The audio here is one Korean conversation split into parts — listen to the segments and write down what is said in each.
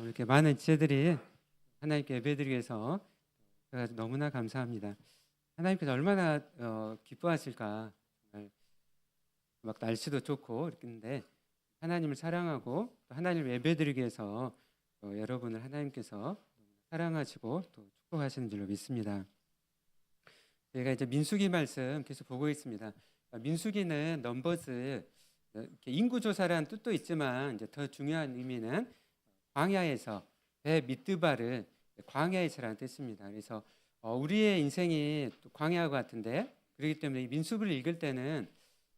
이렇게 많은 지체들이 하나님께 예배드리기 위해서 제가 너무나 감사합니다. 하나님께서 얼마나 기뻐하실까. 정말 막 날씨도 좋고 이렇게 하나님을 사랑하고 또 하나님을 예배드리기 위해서 여러분을 하나님께서 사랑하시고 또 축복하시는 줄로 믿습니다. 저희가 이제 민수기 말씀 계속 보고 있습니다. 민수기는 넘버즈 이렇게 인구 조사라는 뜻도 있지만 이제 더 중요한 의미는 광야에서 배 미드바를 광야에서라는 뜻입니다. 그래서 우리의 인생이 또 광야와 같은데 그렇기 때문에 이 민수기를 읽을 때는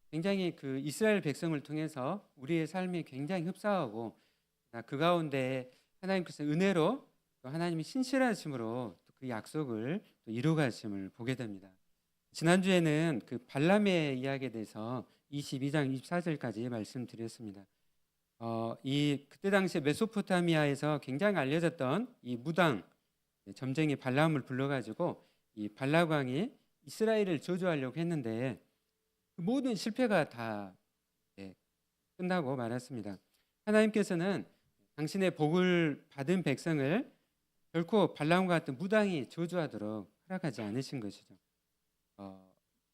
굉장히 그 이스라엘 백성을 통해서 우리의 삶이 굉장히 흡사하고 그 가운데 하나님께서 은혜로 또 하나님이 신실하심으로 또 그 약속을 또 이루가심을 보게 됩니다. 지난주에는 그 발람의 이야기에 대해서 22장 24절까지 말씀드렸습니다. 그때 당시에 메소포타미아에서 굉장히 알려졌던 이 무당 점쟁이 발람을 불러가지고 이 발람 왕이 이스라엘을 저주하려고 했는데 그 모든 실패가 다 끝나고 말았습니다. 하나님께서는 당신의 복을 받은 백성을 결코 발람과 같은 무당이 저주하도록 허락하지 않으신 것이죠.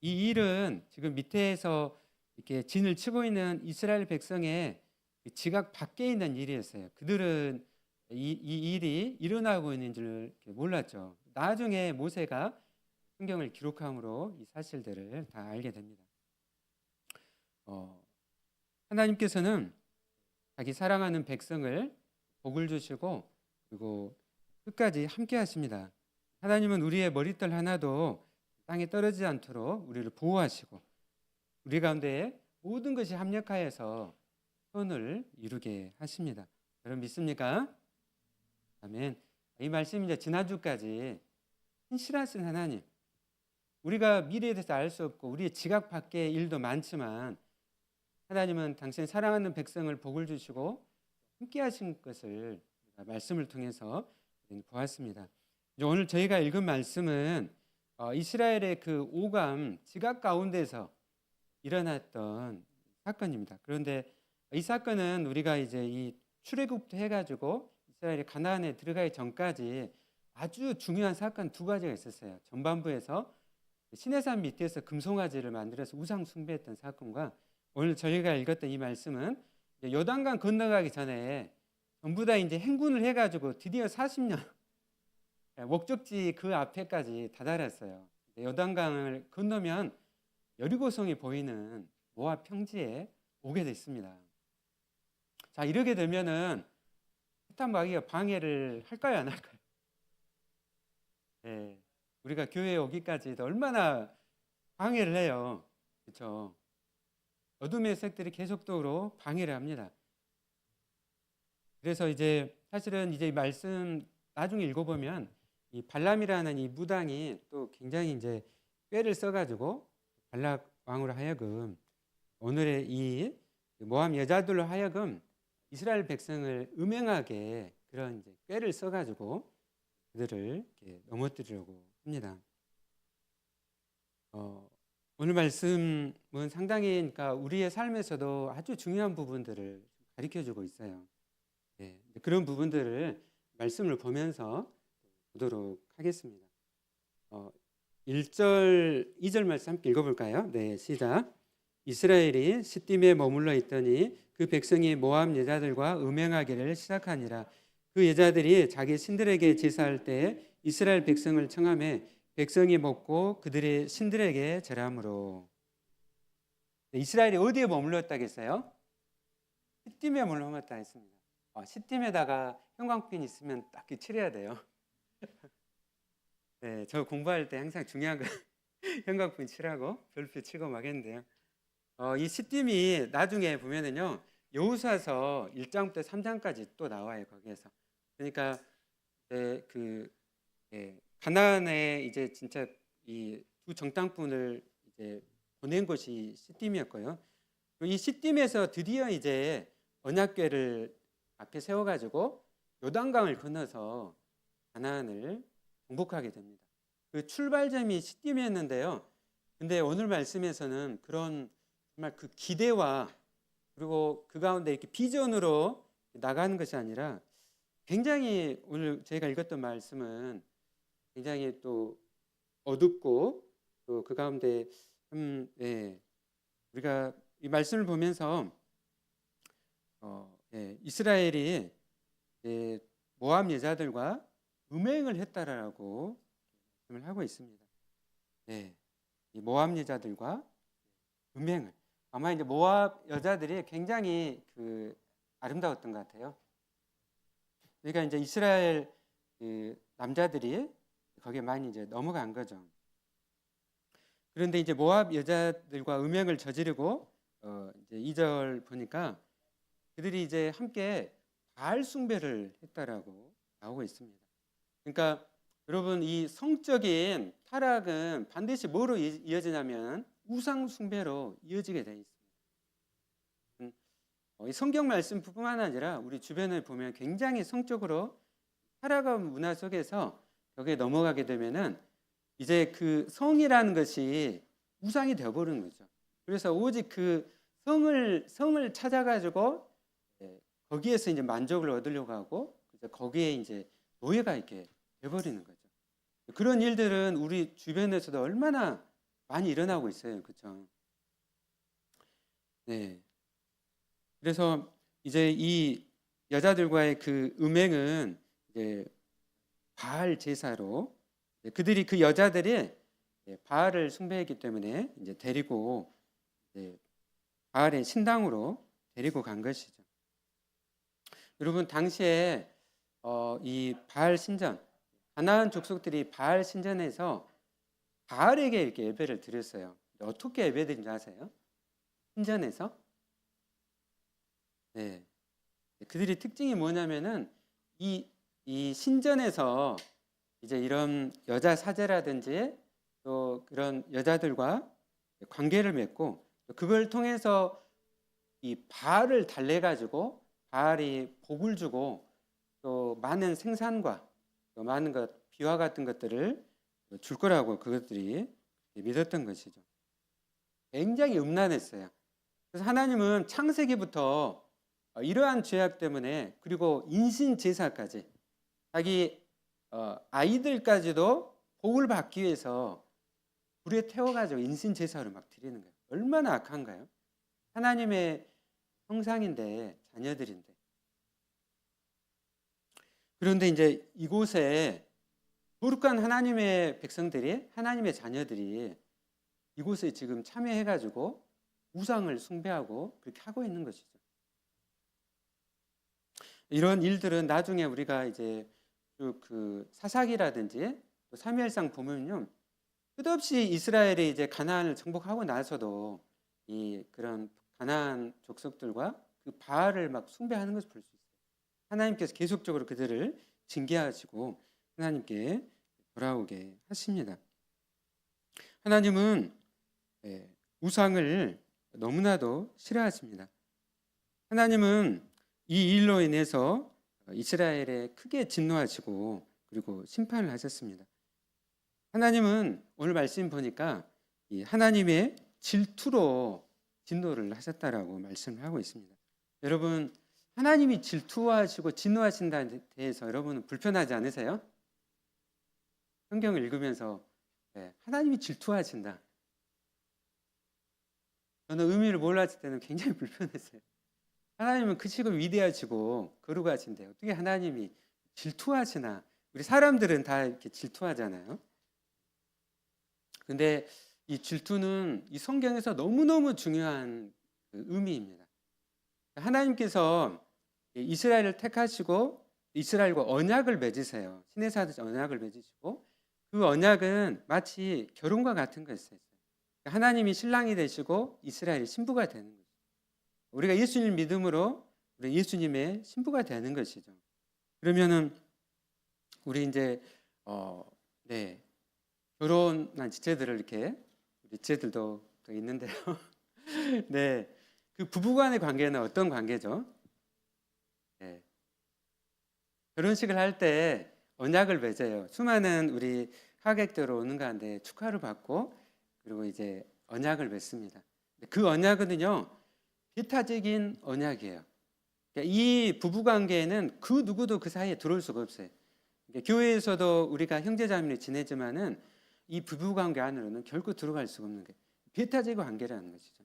이 일은 지금 밑에서 이렇게 진을 치고 있는 이스라엘 백성의 지각 밖에 있는 일이었어요. 그들은 이 일이 일어나고 있는 줄 몰랐죠. 나중에 모세가 성경을 기록함으로 이 사실들을 다 알게 됩니다. 하나님께서는 자기 사랑하는 백성을 복을 주시고 그리고 끝까지 함께 하십니다. 하나님은 우리의 머리털 하나도 땅에 떨어지지 않도록 우리를 보호하시고 우리 가운데 모든 것이 합력하여서 선을 이루게 하십니다. 여러분 믿습니까? 아멘. 이 말씀이 이제 지난주까지 신실하신 하나님, 우리가 미래에 대해서 알 수 없고 우리의 지각 밖의 일도 많지만 하나님은 당신 사랑하는 백성을 복을 주시고 함께 하신 것을 말씀을 통해서 보았습니다. 오늘 저희가 읽은 말씀은 이스라엘의 그 오감 지각 가운데서 일어났던 사건입니다. 그런데 이 사건은 우리가 이제 이 출애굽부터 해가지고 이스라엘이 가나안에 들어가기 전까지 아주 중요한 사건 두 가지가 있었어요. 전반부에서 시내산 밑에서 금송아지를 만들어서 우상 숭배했던 사건과 오늘 저희가 읽었던 이 말씀은 요단강 건너가기 전에 전부 다 이제 행군을 해가지고 드디어 40년 목적지 그 앞에까지 다다랐어요. 요단강을 건너면 여리고성이 보이는 모압 평지에 오게 됐습니다. 자, 이렇게 되면은 해탄 마귀가 방해를 할까요, 안 할까요? 네, 우리가 교회에 오기까지도 얼마나 방해를 해요, 그렇죠? 어둠의 색들이 계속적으로 방해를 합니다. 그래서 이제 사실은 이제 말씀 나중에 읽어보면 이 발람이라는 이 무당이 또 굉장히 이제 꾀를 써가지고 발락 왕으로 하여금 오늘의 이 모함 여자들로 하여금 이스라엘 백성을 음행하게 그런 이제 꾀를 써가지고 그들을 이렇게 넘어뜨리려고 합니다. 오늘 말씀은 상당히 그러니까 우리의 삶에서도 아주 중요한 부분들을 가르쳐주고 있어요. 그런 부분들을 말씀을 보면서 보도록 하겠습니다. 1절, 2절 말씀 함께 읽어볼까요? 네, 시작. 이스라엘이 시딤에 머물러 있더니 그 백성이 모압 여자들과 음행하기를 시작하니라. 그 여자들이 자기 신들에게 제사할 때 이스라엘 백성을 청하매 백성이 먹고 그들의 신들에게 절함으로. 이스라엘이 어디에 머물렀다겠어요? 시딤에 머물렀다 했습니다. 시딤에다가 형광펜 있으면 딱 칠해야 돼요. 네, 저 공부할 때 항상 중요한 거 형광펜 칠하고 별표 치고 막 했는데요. 이 시딤이 나중에 보면은요 여호수아서 1장부터 3장까지 또 나와요. 거기에서 그러니까 가나안에 이제 진짜 이 두 정탐꾼을 이제 보낸 곳이 시딤이었고요. 이 시딤에서 드디어 이제 언약궤를 앞에 세워가지고 요단강을 건너서 가나안을 정복하게 됩니다. 그 출발점이 시딤이었는데요. 근데 오늘 말씀에서는 그런 정말 그 기대와 그리고 그 가운데 이렇게 비전으로 나가는 것이 아니라 굉장히 오늘 제가 읽었던 말씀은 굉장히 또 어둡고 또 그 가운데 예, 우리가 이 말씀을 보면서 예, 이스라엘이 예, 모압 여자들과 음행을 했다라고 말씀을 하고 있습니다. 예, 이 모압 여자들과 음행을 아마 이제 모압 여자들이 굉장히 아름다웠던 것 같아요. 그러니까 이제 이스라엘 그 남자들이 거기에 많이 이제 넘어간 거죠. 그런데 이제 모압 여자들과 음행을 저지르고 이제 2절 보니까 그들이 이제 함께 바알 숭배를 했다라고 나오고 있습니다. 그러니까 여러분 이 성적인 타락은 반드시 뭐로 이어지냐면 우상 숭배로 이어지게 돼 있습니다. 이 성경 말씀뿐만 아니라 우리 주변을 보면 굉장히 성적으로 타락한 문화 속에서 여기에 넘어가게 되면은 이제 그 성이라는 것이 우상이 되어버리는 거죠. 그래서 오직 그 성을 찾아가지고 거기에서 이제 만족을 얻으려고 하고 거기에 이제 노예가 이렇게 돼버리는 거죠. 그런 일들은 우리 주변에서도 얼마나 많이 일어나고 있어요, 그렇죠? 네. 그래서 이제 이 여자들과의 그 음행은 이제 바알 제사로 그들이 그 여자들이 바알을 숭배했기 때문에 이제 데리고 바알의 신당으로 데리고 간 것이죠. 여러분 당시에 이 바알 신전 가나안 족속들이 바알 신전에서 바알에게 이렇게 예배를 드렸어요. 어떻게 예배드린지 아세요? 신전에서 네. 그들이 특징이 뭐냐면은 이 신전에서 이제 이런 여자 사제라든지 또 그런 여자들과 관계를 맺고 그걸 통해서 이 바알을 달래가지고 바알이 복을 주고 또 많은 생산과 또 많은 것 비와 같은 것들을 줄 거라고 그것들이 믿었던 것이죠. 굉장히 음란했어요. 그래서 하나님은 창세기부터 이러한 죄악 때문에 그리고 인신 제사까지 자기 아이들까지도 복을 받기 위해서 불에 태워가지고 인신 제사를 막 드리는 거예요. 얼마나 악한가요? 하나님의 형상인데 자녀들인데. 그런데 이제 이곳에 거룩한 하나님의 백성들이 하나님의 자녀들이 이곳에 지금 참여해가지고 우상을 숭배하고 그렇게 하고 있는 것이죠. 이런 일들은 나중에 우리가 이제 그 사사기라든지 또 사무엘상 보면요, 끝없이 이스라엘이 이제 가나안을 정복하고 나서도 이 그런 가나안 족속들과 그 바알을 막 숭배하는 것을 볼 수 있어요. 하나님께서 계속적으로 그들을 징계하시고 하나님께 돌아오게 하십니다. 하나님은 우상을 너무나도 싫어하십니다. 하나님은 이 일로 인해서 이스라엘에 크게 진노하시고 그리고 심판을 하셨습니다. 하나님은 오늘 말씀 보니까 이 하나님의 질투로 진노를 하셨다라고 말씀을 하고 있습니다. 여러분 하나님이 질투하시고 진노하신다는 데 대해서 여러분은 불편하지 않으세요? 성경을 읽으면서 하나님이 질투하신다. 저는 의미를 몰랐을 때는 굉장히 불편했어요. 하나님은 크시고 위대하시고 거룩하신데 어떻게 하나님이 질투하시나? 우리 사람들은 다 이렇게 질투하잖아요. 근데 이 질투는 이 성경에서 너무너무 중요한 의미입니다. 하나님께서 이스라엘을 택하시고 이스라엘과 언약을 맺으세요. 시내사듯이 언약을 맺으시고 그 언약은 마치 결혼과 같은 것이었어요. 하나님이 신랑이 되시고 이스라엘이 신부가 되는 거죠. 우리가 예수님 믿음으로 우리 예수님의 신부가 되는 것이죠. 그러면은 우리 이제 결혼한 지체들을 이렇게 우리 지체들도 있는데요. 네, 그 부부간의 관계는 어떤 관계죠? 네. 결혼식을 할 때 언약을 맺어요. 수많은 우리 하객들 오는 가운데 축하를 받고 그리고 이제 언약을 맺습니다. 그 언약은요 비타적인 언약이에요. 그러니까 이 부부 관계에는 그 누구도 그 사이에 들어올 수가 없어요. 그러니까 교회에서도 우리가 형제자매로 지내지만은 이 부부 관계 안으로는 결코 들어갈 수가 없는 게 배타적 관계라는 것이죠.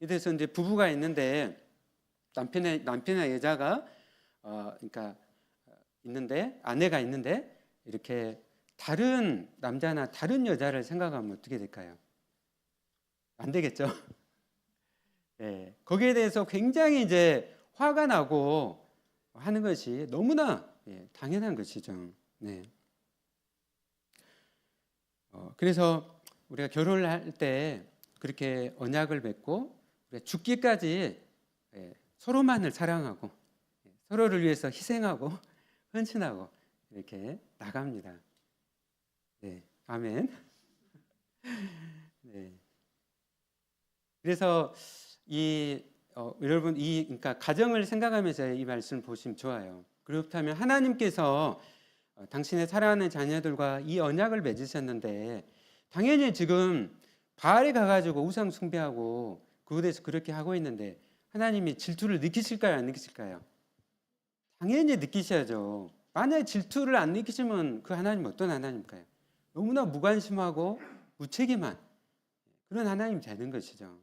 이래서 이제 부부가 있는데 남편이나 여자가 그러니까 있는데 아내가 있는데 이렇게 다른 남자나 다른 여자를 생각하면 어떻게 될까요? 안 되겠죠. 예, 거기에 대해서 굉장히 이제 화가 나고 하는 것이 너무나 당연한 것이죠. 네. 그래서 우리가 결혼을 할 때 그렇게 언약을 맺고 우리가 죽기까지 서로만을 사랑하고 서로를 위해서 희생하고 헌신하고 이렇게 나갑니다. 네, 아멘. 네. 그래서 여러분 그러니까 가정을 생각하면서 이 말씀을 보시면 좋아요. 그렇다면 하나님께서 당신의 사랑하는 자녀들과 이 언약을 맺으셨는데 당연히 지금 바알에 가가지고 우상 숭배하고 그곳에서 그렇게 하고 있는데 하나님이 질투를 느끼실까요? 안 느끼실까요? 당연히 느끼셔야죠. 만약에 질투를 안 느끼시면 그 하나님은 어떤 하나님일까요? 너무나 무관심하고 무책임한 그런 하나님이 되는 것이죠.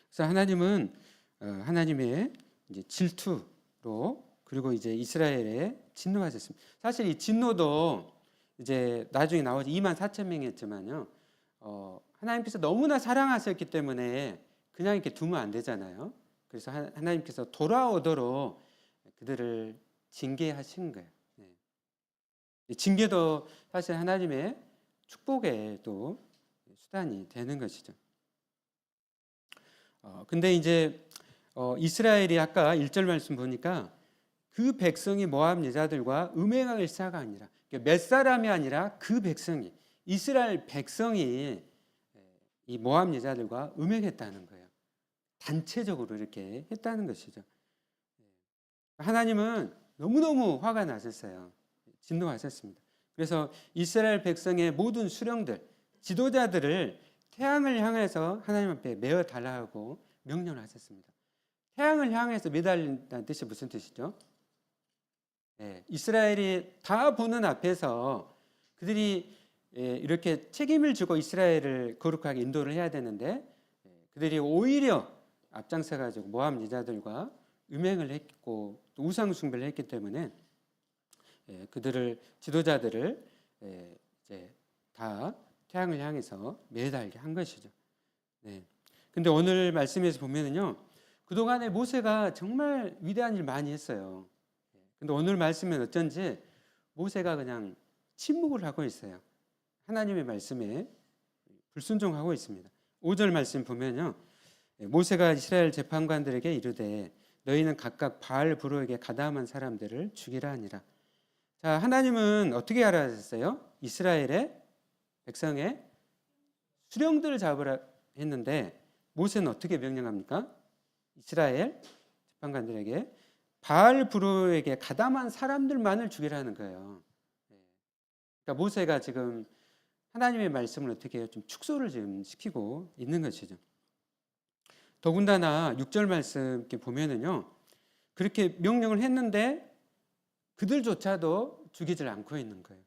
그래서 하나님은 하나님의 이제 질투로 그리고 이제 이스라엘에 진노하셨습니다. 사실 이 진노도 이제 나중에 나오죠. 24,000명이었지만요. 하나님께서 너무나 사랑하셨기 때문에 그냥 이렇게 두면 안 되잖아요. 그래서 하나님께서 돌아오도록 그들을 징계하신 거예요. 네. 징계도 사실 하나님의 축복의 또 수단이 되는 것이죠. 근데 이제 이스라엘이 아까 1절 말씀 보니까 그 백성이 모압 여자들과 음행하기 시작한 아니라 몇 사람이 아니라 그 백성이 이스라엘 백성이 이 모압 여자들과 음행했다는 거예요. 단체적으로 이렇게 했다는 것이죠. 하나님은 너무너무 화가 나셨어요. 진노하셨습니다. 그래서 이스라엘 백성의 모든 수령들, 지도자들을 태양을 향해서 하나님 앞에 메어 달라고 명령을 하셨습니다. 태양을 향해서 매달린다는 뜻이 무슨 뜻이죠? 이스라엘이 다 보는 앞에서 그들이 이렇게 책임을 지고 이스라엘을 거룩하게 인도를 해야 되는데 그들이 오히려 앞장서 가지고 모압 여자들과 음행을 했고 또 우상 숭배를 했기 때문에 그들을 지도자들을 이제 다 태양을 향해서 매달게 한 것이죠. 네. 근데 오늘 말씀에서 보면은요, 그동안에 모세가 정말 위대한 일 많이 했어요. 근데 오늘 말씀은 어쩐지 모세가 그냥 침묵을 하고 있어요. 하나님의 말씀에 불순종하고 있습니다. 5절 말씀 보면요, 모세가 이스라엘 재판관들에게 이르되 너희는 각각 바알 브로에게 가담한 사람들을 죽이라 하니라. 자, 하나님은 어떻게 하라 하셨어요? 이스라엘의 백성의 수령들을 잡으라 했는데 모세는 어떻게 명령합니까? 이스라엘 재판관들에게 바알 브로에게 가담한 사람들만을 죽이라는 거예요. 그러니까 모세가 지금 하나님의 말씀을 어떻게 해요? 좀 축소를 지금 시키고 있는 것이죠. 더군다나 6절 말씀 이렇게 보면은요, 그렇게 명령을 했는데 그들조차도 죽이질 않고 있는 거예요.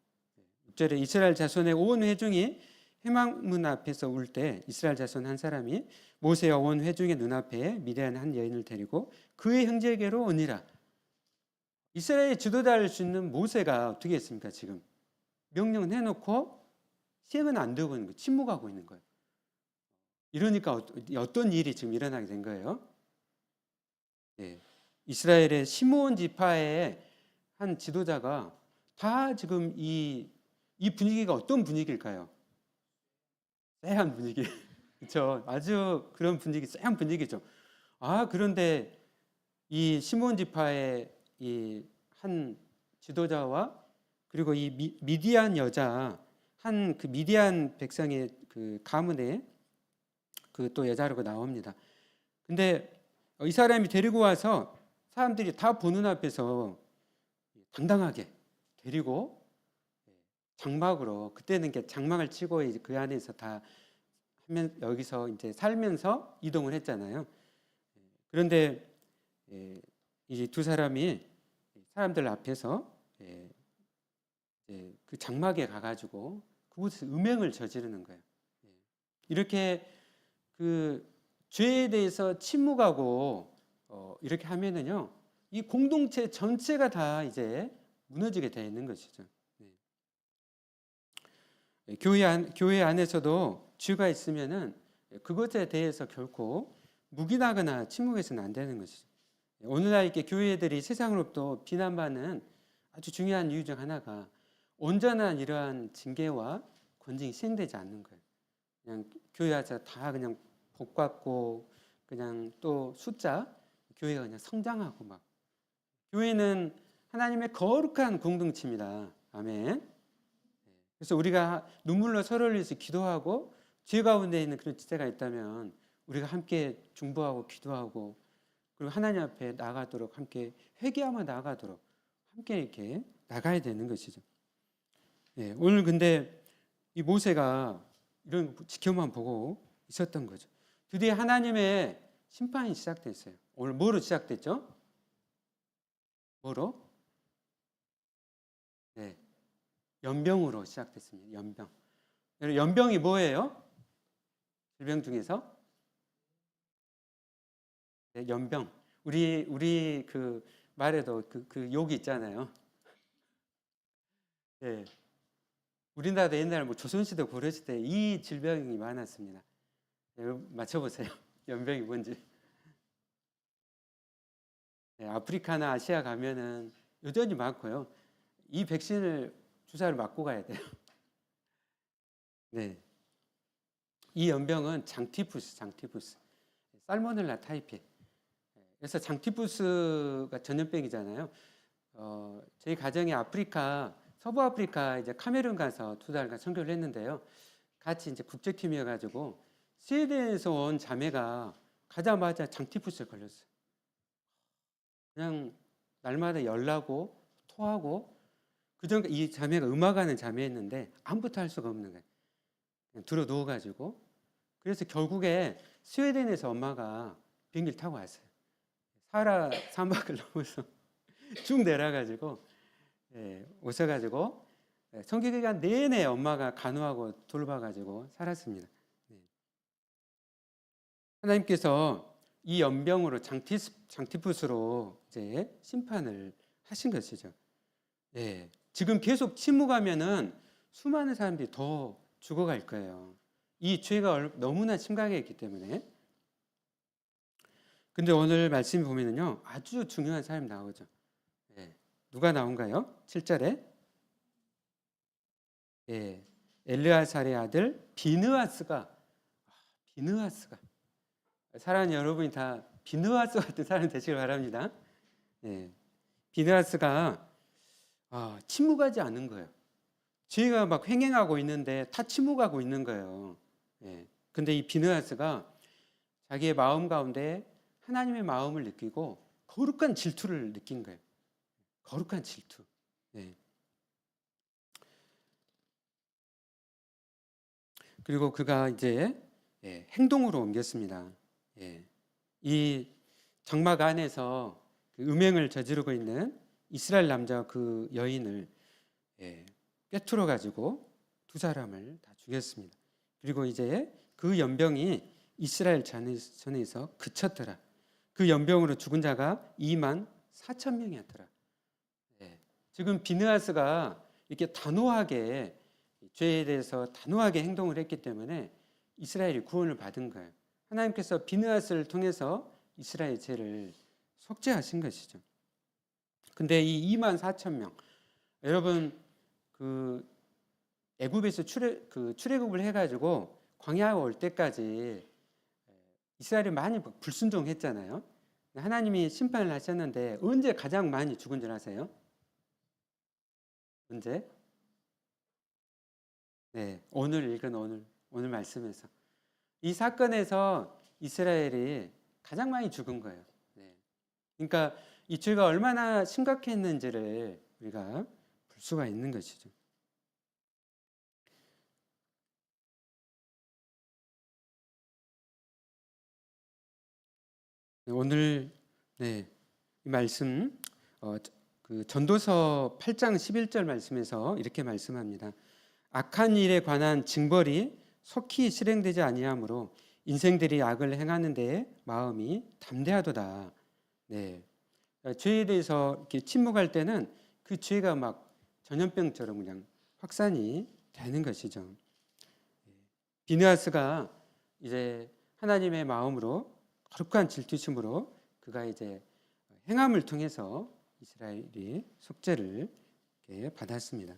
6절에 이스라엘 자손의 온 회중이 회막문 앞에서 울 때 이스라엘 자손 한 사람이 모세와 온 회중의 눈앞에 미디안 한 여인을 데리고 그의 형제에게로 오니라. 이스라엘의 지도자를 짓는 모세가 어떻게 했습니까? 지금 명령은 해놓고 시행은 안 되고 있는 거예요. 침묵하고 있는 거예요. 이러니까 어떤 일이 지금 일어나게 된 거예요? 이스라엘의 시므온 지파의 한 지도자가 다 지금 이 분위기가 어떤 분위기일까요? 쎄한 분위기. 그렇죠. 아주 그런 분위기, 쎄한 분위기죠. 그런데 이 시므온 지파의 이 한 지도자와 그리고 이 미디안 여자 한 그 미디안 백성의 그 가문에 그 또 여자라고 나옵니다. 근데 이 사람이 데리고 와서 사람들이 다 보는 앞에서 당당하게 데리고 장막으로 그때는 장막을 치고 그 안에서 다 하면 여기서 이제 살면서 이동을 했잖아요. 그런데 이 두 사람이 사람들 앞에서 그 장막에 가가지고 그곳에서 음행을 저지르는 거예요. 이렇게 그 죄에 대해서 침묵하고 이렇게 하면은요, 이 공동체 전체가 다 이제 무너지게 되어 있는 것이죠. 교회 안에서도 죄가 있으면은 그것에 대해서 결코 묵인하거나 침묵해서는 안 되는 것이죠. 오늘날 이렇게 교회들이 세상으로부터 비난받는 아주 중요한 이유 중 하나가 온전한 이러한 징계와 권징이 시행되지 않는 거예요. 그냥 교회 안에서 다 그냥 복 받고 그냥 또 숫자 교회가 그냥 성장하고 막 교회는 하나님의 거룩한 공동체입니다. 아멘. 그래서 우리가 눈물로 서로를 위해서 기도하고 죄 가운데 있는 그런 지체가 있다면 우리가 함께 중보하고 기도하고 그리고 하나님 앞에 나가도록 함께 회개하며 나가도록 함께 이렇게 나가야 되는 것이죠. 오늘 근데 이 모세가 이런 거 지켜만 보고 있었던 거죠. 드디어 하나님의 심판이 시작됐어요. 오늘 뭐로 시작됐죠? 뭐로? 연병으로 시작됐습니다. 연병. 연병이 뭐예요? 질병 중에서? 연병. 우리 그 말에도 그 욕이 있잖아요. 우리나라도 옛날에 뭐 조선시대 고려시대 이 질병이 많았습니다. 맞춰보세요. 연병이 뭔지. 아프리카나 아시아 가면은 여전히 많고요. 이 백신을 주사를 맞고 가야 돼요. 이 연병은 장티푸스, 살모넬라 타이피. 그래서 장티푸스가 전염병이잖아요. 저희 가정이 서부 아프리카 이제 카메룬 가서 2달간 선교를 했는데요. 같이 이제 국제팀이어가지고 스웨덴에서 온 자매가 가자마자 장티푸스에 걸렸어요. 그냥 날마다 열나고 토하고 그전 이 자매가 음악하는 자매였는데 아무것도 할 수가 없는 거예요. 그냥 들어 누워가지고 그래서 결국에 스웨덴에서 엄마가 비행기를 타고 왔어요. 사하라 사막을 넘어서 쭉 내려가지고 오셔가지고 선교 기간 내내 엄마가 간호하고 돌봐가지고 살았습니다. 하나님께서 이 연병으로 장티푸스로 이제 심판을 하신 것이죠. 지금 계속 침묵하면은 수많은 사람들이 더 죽어갈 거예요. 이 죄가 너무나 심각했기 때문에. 근데 오늘 말씀 보면은요, 아주 중요한 사람이 나오죠. 누가 나온가요? 7절에 엘르아살의 아들 비느하스가 사랑하는 여러분이 다 비느하스 같은 사람 되시길 바랍니다. 비느하스가 침묵하지 않는 거예요. 죄가 막 횡행하고 있는데 다 침묵하고 있는 거예요. 근데 이 비느하스가 자기의 마음 가운데 하나님의 마음을 느끼고 거룩한 질투를 느낀 거예요. 거룩한 질투. 그리고 그가 이제 행동으로 옮겼습니다. 이 장막 안에서 그 음행을 저지르고 있는 이스라엘 남자와 그 여인을 꿰뚫어 가지고 두 사람을 다 죽였습니다. 그리고 이제 그 연병이 이스라엘 전에서 그쳤더라. 그 연병으로 죽은 자가 2만 4천 명이었더라. 지금 비느하스가 이렇게 단호하게 죄에 대해서 단호하게 행동을 했기 때문에 이스라엘이 구원을 받은 거예요. 하나님께서 비느하스를 통해서 이스라엘 죄를 속죄하신 것이죠. 근데 이 2만 4천 명, 여러분 그 애굽에서 출애굽을 해가지고 광야에 올 때까지 이스라엘이 많이 불순종했잖아요. 하나님이 심판을 하셨는데 언제 가장 많이 죽은 줄 아세요? 언제? 오늘 읽은 오늘 말씀에서 이 사건에서 이스라엘이 가장 많이 죽은 거예요. 그러니까 이 죄가 얼마나 심각했는지를 우리가 볼 수가 있는 것이죠. 오늘 이 말씀 그 전도서 8장 11절 말씀에서 이렇게 말씀합니다. 악한 일에 관한 징벌이 속히 실행되지 아니하므로 인생들이 악을 행하는 데 마음이 담대하도다. 네. 죄에 대해서 이렇게 침묵할 때는 그 죄가 막 전염병처럼 그냥 확산이 되는 것이죠. 비느하스가 이제 하나님의 마음으로 거룩한 질투심으로 그가 이제 행함을 통해서 이스라엘이 속죄를 받았습니다.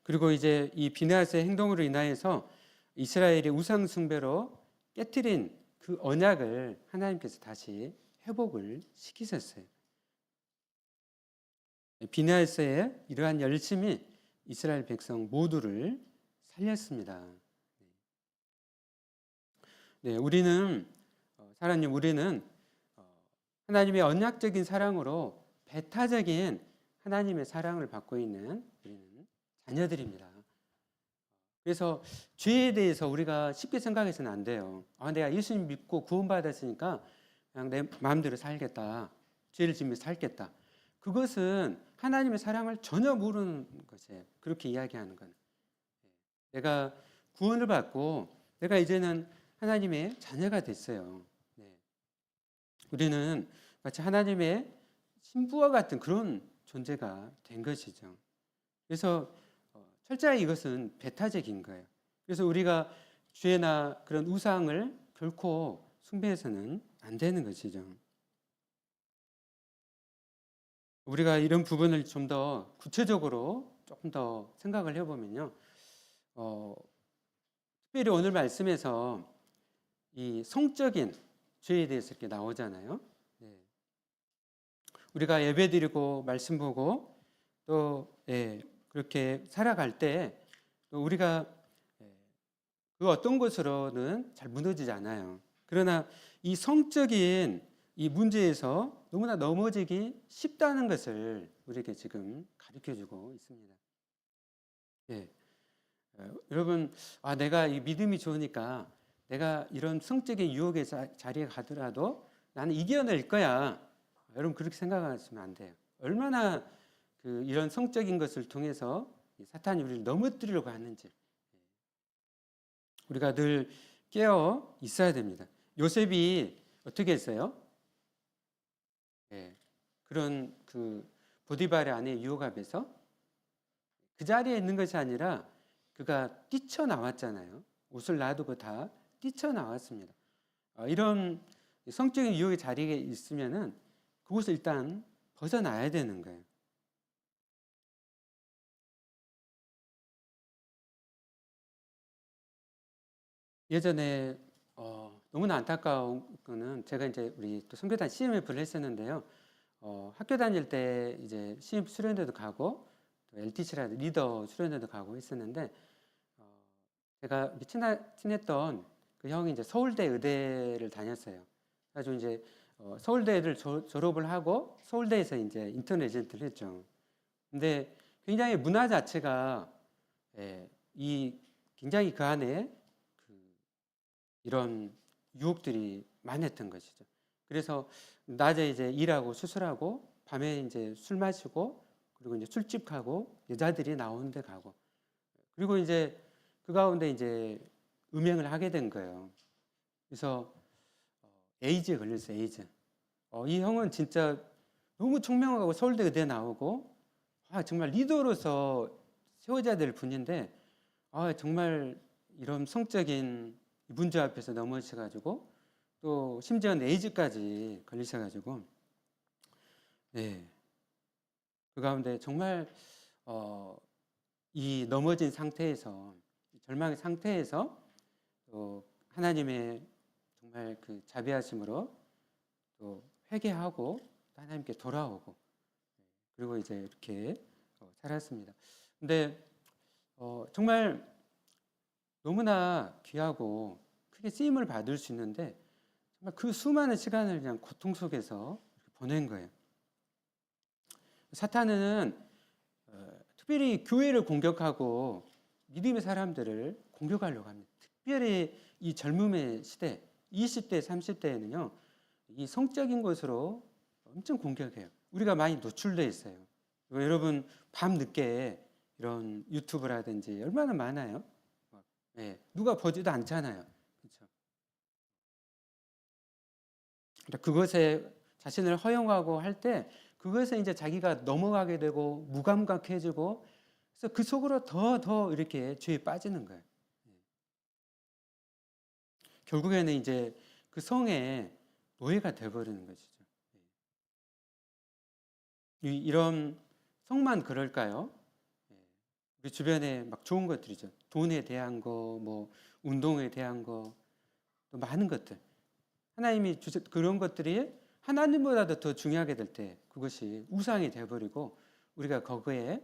그리고 이제 이 비느하스의 행동으로 인하여서 이스라엘이 우상 숭배로 깨뜨린 그 언약을 하나님께서 다시 회복을 시키셨어요. 비느하스의 이러한 열심이 이스라엘 백성 모두를 살렸습니다. 네, 우리는 하나님의 언약적인 사랑으로 배타적인 하나님의 사랑을 받고 있는 우리는 자녀들입니다. 그래서 죄에 대해서 우리가 쉽게 생각해서는 안 돼요. 내가 예수님 믿고 구원받았으니까 그냥 내 마음대로 살겠다. 죄를 지으며 살겠다. 그것은 하나님의 사랑을 전혀 모르는 것이에요. 그렇게 이야기하는 건. 내가 구원을 받고 내가 이제는 하나님의 자녀가 됐어요. 네. 우리는 마치 하나님의 신부와 같은 그런 존재가 된 것이죠. 그래서 철저히 이것은 배타적인 거예요. 그래서 우리가 죄나 그런 우상을 결코 숭배해서는 안 되는 것이죠. 우리가 이런 부분을 좀 더 구체적으로 조금 더 생각을 해보면요. 특별히 오늘 말씀에서 이 성적인 죄에 대해서 이렇게 나오잖아요. 네. 우리가 예배드리고 말씀 보고 또 그렇게 살아갈 때 우리가 그 어떤 것으로는 잘 무너지지 않아요. 그러나 이 성적인 이 문제에서 너무나 넘어지기 쉽다는 것을 우리에게 지금 가르쳐주고 있습니다. 예. 여러분, 내가 이 믿음이 좋으니까 내가 이런 성적인 유혹의 자리에 가더라도 나는 이겨낼 거야. 여러분 그렇게 생각하시면 안 돼요. 얼마나 이런 성적인 것을 통해서 사탄이 우리를 넘어뜨리려고 하는지 우리가 늘 깨어 있어야 됩니다. 요셉이 어떻게 했어요? 그런 보디발의 아내의 유혹 앞에서 그 자리에 있는 것이 아니라 그가 뛰쳐나왔잖아요. 옷을 놔두고 다 뛰쳐나왔습니다. 이런 성적인 유혹의 자리에 있으면은 그곳을 일단 벗어나야 되는 거예요. 예전에 너무나 안타까운 거는 제가 이제 우리 또 선교단 CMF를 했었는데요. 학교 다닐 때 이제 CMF 수련회도 가고 또 LTC라 리더 수련회도 가고 했었는데 제가 친했던 그 형이 이제 서울대 의대를 다녔어요. 그래가지고 이제 서울대를 졸업을 하고 서울대에서 이제 인턴 에이전트를 했죠. 근데 굉장히 문화 자체가 굉장히 그 안에 이런 유혹들이 많았던 것이죠. 그래서 낮에 이제 일하고 수술하고 밤에 이제 술 마시고 그리고 이제 술집 가고 여자들이 나오는 데 가고 그리고 이제 그 가운데 이제 음행을 하게 된 거예요. 그래서 에이즈에 걸렸어요. 에이즈. 이 형은 진짜 너무 총명하고 서울대 의대 나오고 정말 리더로서 세워져야 될 분인데 정말 이런 성적인 문제 앞에서 넘어지셔가지고 또 심지어는 에이즈까지 걸리셔가지고 그 가운데 정말 이 넘어진 상태에서 절망의 상태에서 또 하나님의 정말 그 자비하심으로 또 회개하고 또 하나님께 돌아오고 그리고 이제 이렇게 살았습니다. 근데 정말 너무나 귀하고 크게 쓰임을 받을 수 있는데 정말 그 수많은 시간을 그냥 고통 속에서 보낸 거예요. 사탄은 특별히 교회를 공격하고 믿음의 사람들을 공격하려고 합니다. 특별히 이 젊음의 시대, 20대, 30대에는요, 이 성적인 것으로 엄청 공격해요. 우리가 많이 노출돼 있어요. 여러분 밤 늦게 이런 유튜브라든지 얼마나 많아요. 예, 누가 보지도 않잖아요. 그렇죠? 그것에 자신을 허용하고 할 때 그것에 이제 자기가 넘어가게 되고 무감각해지고 그래서 그 속으로 더 이렇게 죄에 빠지는 거예요. 결국에는 이제 그 성에 노예가 되어버리는 것이죠. 이런 성만 그럴까요? 우리 주변에 막 좋은 것들이죠. 돈에 대한 거, 뭐 운동에 대한 거, 또 많은 것들. 하나님이 그런 것들이 하나님보다도 더 중요하게 될 때 그것이 우상이 되어버리고 우리가 거기에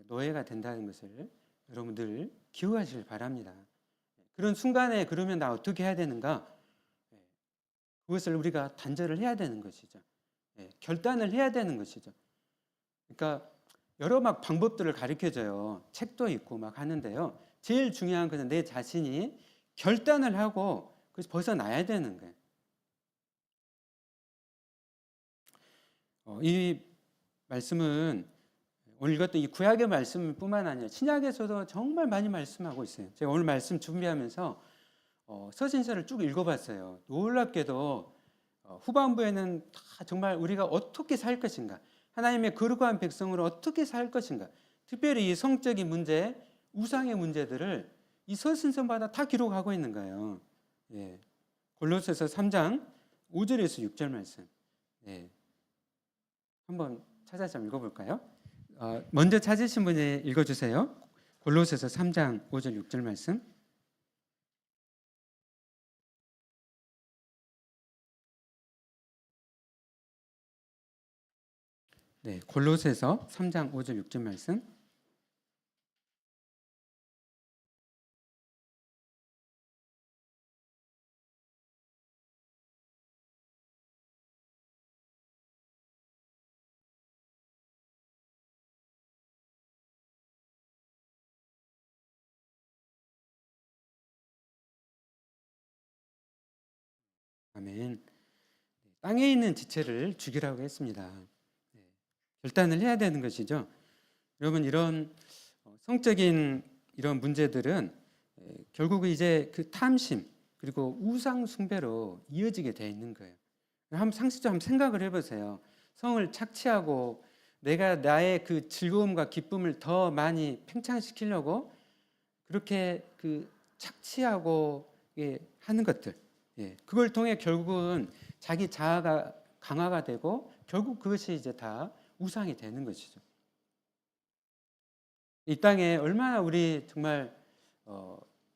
노예가 된다는 것을 여러분들 기억하시길 바랍니다. 그런 순간에 그러면 나 어떻게 해야 되는가? 그것을 우리가 단절을 해야 되는 것이죠. 결단을 해야 되는 것이죠. 그러니까 여러 막 방법들을 가르쳐줘요. 책도 있고 막 하는데요. 제일 중요한 것은 내 자신이 결단을 하고 그래서 벗어나야 되는 거예요. 이 말씀은 오늘 읽었던 이 구약의 말씀뿐만 아니라 신약에서도 정말 많이 말씀하고 있어요. 제가 오늘 말씀 준비하면서 서신서를 쭉 읽어봤어요. 놀랍게도 후반부에는 다 정말 우리가 어떻게 살 것인가, 하나님의 거룩한 백성으로 어떻게 살 것인가, 특별히 이 성적인 문제, 우상의 문제들을 이 서신서마다 다 기록하고 있는 거예요. 예. 골로새서 3장 5절에서 6절 말씀. 예. 한번 찾아서 읽어볼까요? 먼저 찾으신 분이 읽어주세요. 골로새서 3장 5절 6절 말씀. 네, 골로새서 3장 5절 6절 말씀. 아멘. 땅에 있는 지체를 죽이라고 했습니다. 결단을 해야 되는 것이죠. 여러분 이런 성적인 이런 문제들은 결국 이제 그 탐심 그리고 우상 숭배로 이어지게 돼 있는 거예요. 상식적으로 한번 생각을 해보세요. 성을 착취하고 내가 나의 그 즐거움과 기쁨을 더 많이 팽창시키려고 그렇게 그 착취하고 하는 것들, 그걸 통해 결국은 자기 자아가 강화가 되고 결국 그것이 이제 다 우상이 되는 것이죠. 이 땅에 얼마나 우리 정말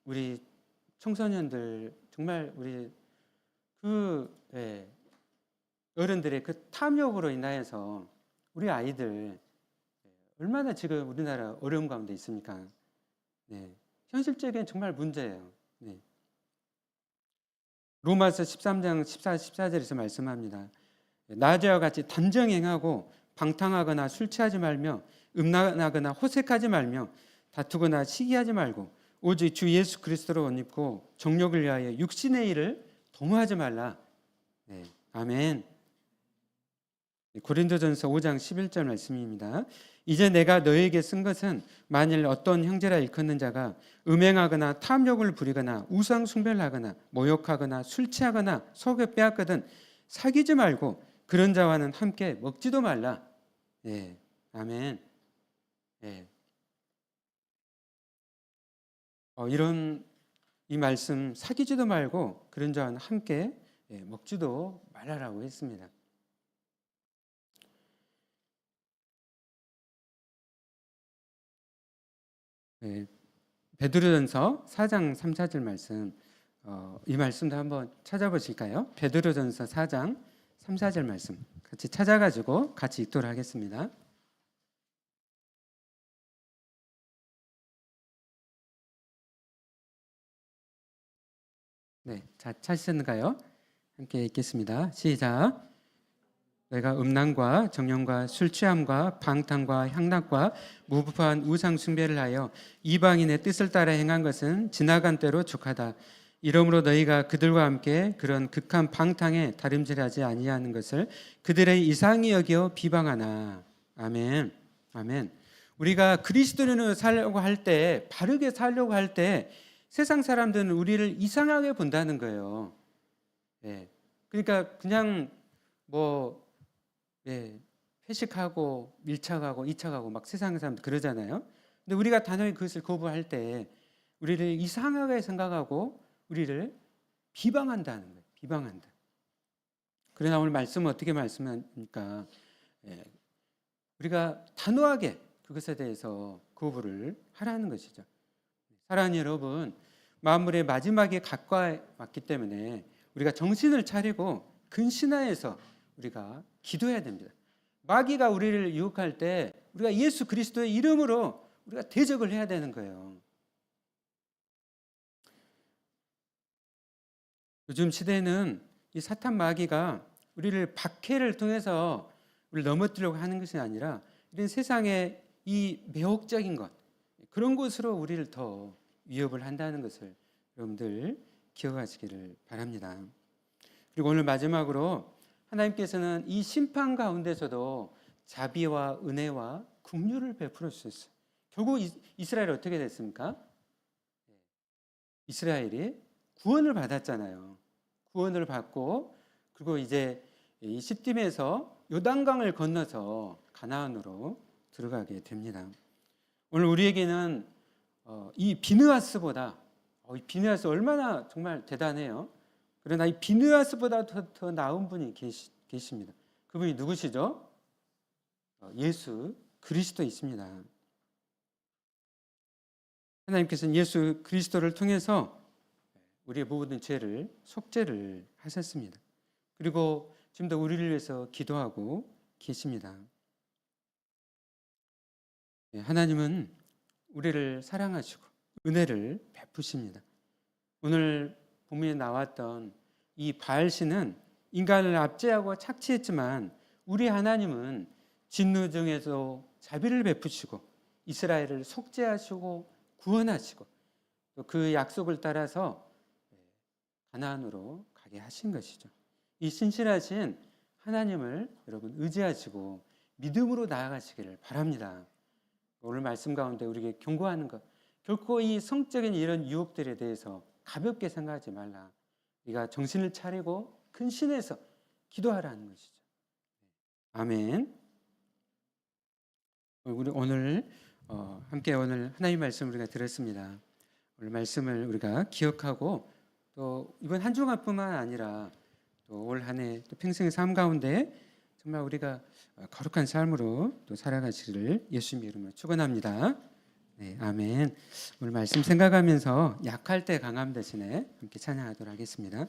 우리 청소년들 정말 우리 그 어른들의 그 탐욕으로 인하여서 우리 아이들 얼마나 지금 우리나라 어려움 가운데 있습니까? 현실적인 정말 문제예요. 로마서 13장 14절에서 말씀합니다. 낮에와 같이 단정행하고 방탕하거나 술 취하지 말며 음란하거나 호색하지 말며 다투거나 시기하지 말고 오직 주 예수 그리스도로 옷 입고 정욕을 위하여 육신의 일을 도모하지 말라. 아멘. 고린도전서 5장 11절 말씀입니다. 이제 내가 너에게 쓴 것은 만일 어떤 형제라 일컫는 자가 음행하거나 탐욕을 부리거나 우상 숭배를 하거나 모욕하거나 술 취하거나 속여 빼앗거든 사귀지 말고 그런 자와는 함께 먹지도 말라. 아멘. 이런 이 말씀 사귀지도 말고 그런 자와는 함께 먹지도 말라라고 했습니다. 베드로전서 4장 3, 4절 말씀, 이 말씀도 한번 찾아보실까요? 베드로전서 4장 3, 4절 말씀 같이 찾아가지고 같이 읽도록 하겠습니다. 자, 찾으셨는가요? 함께 읽겠습니다. 시작. 내가 음란과 정욕과 술 취함과 방탕과 향락과 무부한 우상 숭배를 하여 이방인의 뜻을 따라 행한 것은 지나간 때로 족하다. 이러므로 너희가 그들과 함께 그런 극한 방탕에 다름질하지 아니하는 것을 그들의 이상히 여겨 비방하나. 아멘. 아멘. 우리가 그리스도인으로 살려고 할 때, 바르게 살려고 할 때 세상 사람들은 우리를 이상하게 본다는 거예요. 예. 그러니까 그냥 뭐 회식하고 밀착하고 이착하고 막 세상 사람들 그러잖아요. 근데 우리가 단호히 그것을 거부할 때 우리를 이상하게 생각하고 우리를 비방한다는 거예요. 비방한다. 그러나 오늘 말씀은 어떻게 말씀합니까? 우리가 단호하게 그것에 대해서 거부를 하라는 것이죠. 사랑하는 여러분, 만물의 마지막에 가까이 왔기 때문에 우리가 정신을 차리고 근신하에서 우리가 기도해야 됩니다. 마귀가 우리를 유혹할 때 우리가 예수 그리스도의 이름으로 우리가 대적을 해야 되는 거예요. 요즘 시대는 이 사탄 마귀가 우리를 박해를 통해서 우리를 넘어뜨리려고 하는 것이 아니라 이런 세상의 이 매혹적인 것, 그런 것으로 우리를 더 위협을 한다는 것을 여러분들 기억하시기를 바랍니다. 그리고 오늘 마지막으로 하나님께서는 이 심판 가운데서도 자비와 은혜와 긍휼을 베풀어 주셨어요. 결국 이스라엘이 어떻게 됐습니까? 이스라엘이 구원을 받았잖아요. 구원을 받고 그리고 이제 이 시딤에서 요단강을 건너서 가나안으로 들어가게 됩니다. 오늘 우리에게는 이 비느하스보다 이 비느하스 얼마나 정말 대단해요. 그러나 이 비느하스보다 더 나은 분이 계십니다. 그분이 누구시죠? 예수 그리스도이십니다. 하나님께서는 예수 그리스도를 통해서 우리의 모든 죄를 속죄를 하셨습니다. 그리고 지금도 우리를 위해서 기도하고 계십니다. 하나님은 우리를 사랑하시고 은혜를 베푸십니다. 오늘 본문에 나왔던 이 바알신은 인간을 압제하고 착취했지만 우리 하나님은 진노 중에서 자비를 베푸시고 이스라엘을 속죄하시고 구원하시고 또 그 약속을 따라서 가나안으로 가게 하신 것이죠. 이 신실하신 하나님을 여러분 의지하시고 믿음으로 나아가시기를 바랍니다. 오늘 말씀 가운데 우리에게 경고하는 것, 결코 이 성적인 이런 유혹들에 대해서 가볍게 생각하지 말라. 우리가 정신을 차리고 근신해서 기도하라는 것이죠. 아멘. 우리 오늘 함께 오늘 하나님 말씀 우리가 들었습니다. 오늘 말씀을 우리가 기억하고 또 이번 한 주간뿐만 아니라 또 올 한 해 또 평생의 삶 가운데 정말 우리가 거룩한 삶으로 또 살아가시기를 예수님의 이름으로 축원합니다. 네, 아멘. 오늘 말씀 생각하면서 약할 때 강함 대신에 함께 찬양하도록 하겠습니다.